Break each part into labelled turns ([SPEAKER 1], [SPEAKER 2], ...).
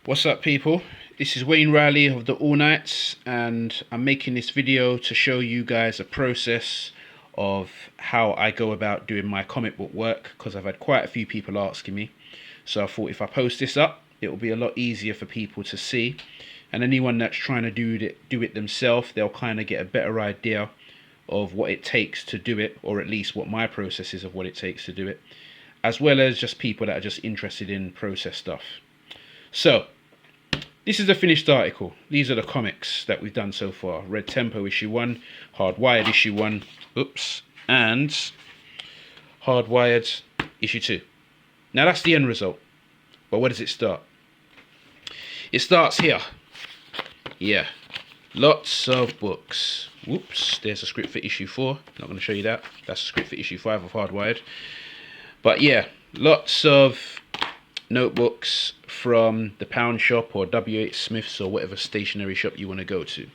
[SPEAKER 1] What's up, people? This is Wayne Riley of the All Nights, and I'm making this video to show you guys a process of how I go about doing my comic book work, because I've had quite a few people asking me. So I thought if I post this up, it will be a lot easier for people to see, and anyone that's trying to do it themselves, they'll kind of get a better idea of what it takes to do it, or at least what my process is of what it takes to do it, as well as just people that are just interested in process stuff. So this is the finished article. These are the comics that we've done so far. Red Tempo issue 1, Hardwired issue 1, and Hardwired issue 2. Now that's the end result. But where does it start? It starts here. Yeah. Lots of books. Whoops, there's a script for issue 4. Not going to show you that. That's a script for issue 5 of Hardwired. But yeah, lots of notebooks from the Pound Shop or W.H. Smith's or whatever stationery shop you want to go to.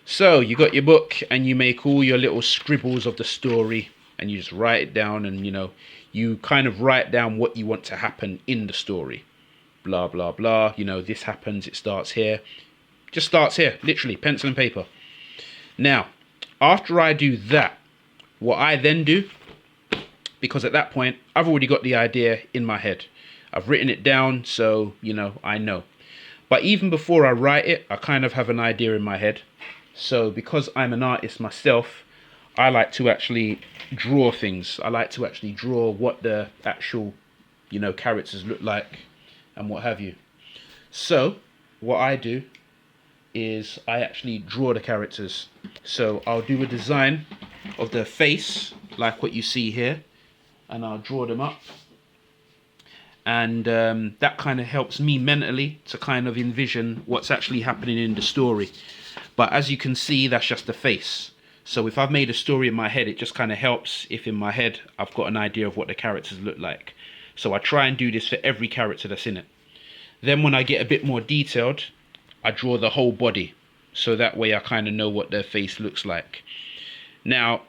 [SPEAKER 1] So you got your book and you make all your little scribbles of the story and you just write it down, and you kind of write down what you want to happen in the story. Blah blah blah, this happens, it starts here. Just starts here, literally, pencil and paper. Now, after I do that, what I then do, because at that point I've already got the idea in my head. I've written it down, so, I know. But even before I write it, I kind of have an idea in my head. So because I'm an artist myself, I like to actually draw things. I like to actually draw what the actual, characters look like and what have you. So what I do is I actually draw the characters. So I'll do a design of the face, like what you see here, and I'll draw them up. And that kind of helps me mentally to kind of envision what's actually happening in the story. But as you can see, that's just the face. So if I've made a story in my head, it just kind of helps if in my head I've got an idea of what the characters look like. So I try and do this for every character that's in it. Then when I get a bit more detailed, I draw the whole body. So that way I kind of know what their face looks like. Now,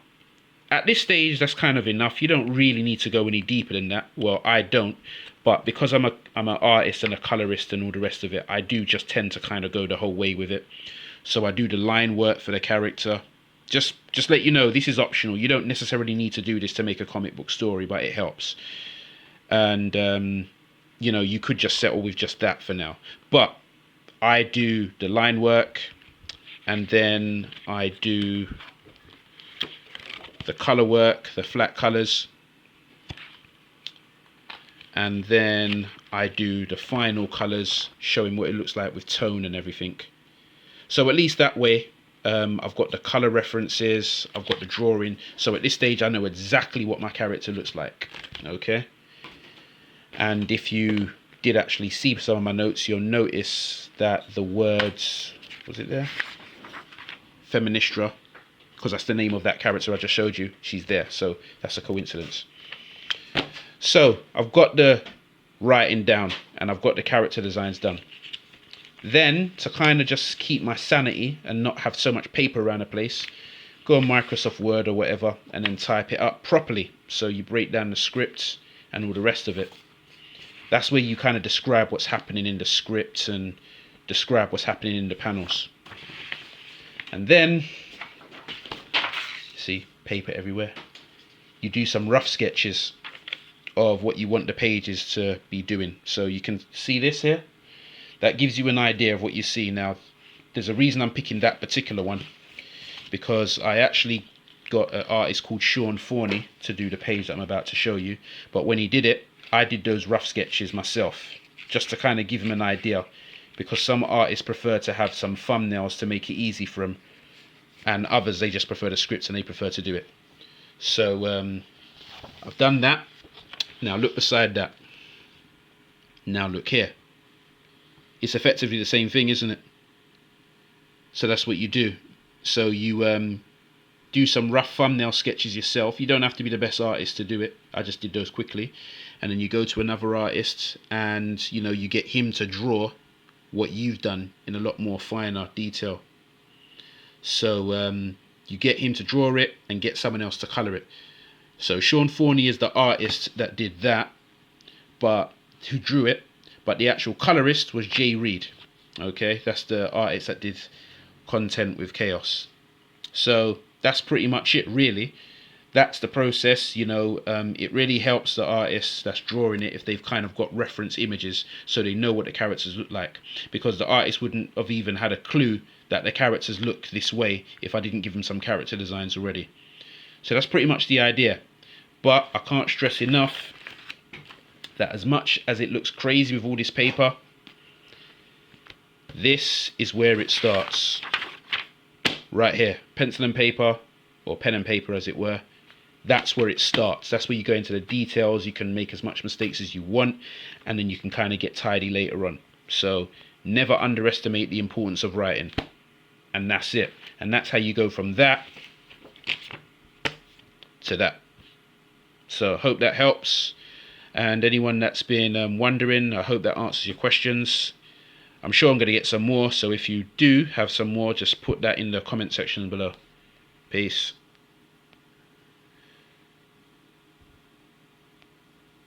[SPEAKER 1] at this stage, that's kind of enough. You don't really need to go any deeper than that. Well, I don't. But because I'm an artist and a colorist and all the rest of it, I do just tend to kind of go the whole way with it. So I do the line work for the character. Just let you know, this is optional. You don't necessarily need to do this to make a comic book story, but it helps. And, you could just settle with just that for now. But I do the line work, and then I do the color work, the flat colors, and then I do the final colors, showing what it looks like with tone and everything. So at least that way, I've got the color references, I've got the drawing. So at this stage, I know exactly what my character looks like. Okay. And if you did actually see some of my notes, you'll notice that the words, was it there? Feministra, because that's the name of that character I just showed you. She's there, so that's a coincidence. So I've got the writing down and I've got the character designs done. Then, to kind of just keep my sanity and not have so much paper around the place, go on Microsoft Word or whatever and then type it up properly. So you break down the script and all the rest of it. That's where you kind of describe what's happening in the script and describe what's happening in the panels. And then, see, paper everywhere. You do some rough sketches of what you want the pages to be doing. So you can see this here. That gives you an idea of what you see. Now, there's a reason I'm picking that particular one, because I actually got an artist called Sean Forney to do the page that I'm about to show you. But when he did it, I did those rough sketches myself, just to kind of give him an idea, because some artists prefer to have some thumbnails to make it easy for them, and others, they just prefer the scripts and they prefer to do it. So I've done that. Now look beside that. Now look here. It's effectively the same thing, isn't it? So that's what you do. So you do some rough thumbnail sketches yourself. You don't have to be the best artist to do it. I just did those quickly. And then you go to another artist and, you get him to draw what you've done in a lot more finer detail. So you get him to draw it and get someone else to color it. So Sean Forney is the artist that did that, but who drew it. but the actual colorist was Jay Reed. Okay, that's the artist that did Content with Chaos. So that's pretty much it, really. That's the process. It really helps the artist that's drawing it if they've kind of got reference images, so they know what the characters look like, because the artist wouldn't have even had a clue that the characters look this way if I didn't give them some character designs already. So that's pretty much the idea. But I can't stress enough that as much as it looks crazy with all this paper, this is where it starts. Right here, pencil and paper, or pen and paper as it were. That's where it starts. That's where you go into the details. You can make as much mistakes as you want, and then you can kind of get tidy later on. So never underestimate the importance of writing. And that's it. And that's how you go from that to that. So I hope that helps. And anyone that's been wondering, I hope that answers your questions. I'm sure I'm going to get some more. So if you do have some more, just put that in the comment section below. Peace.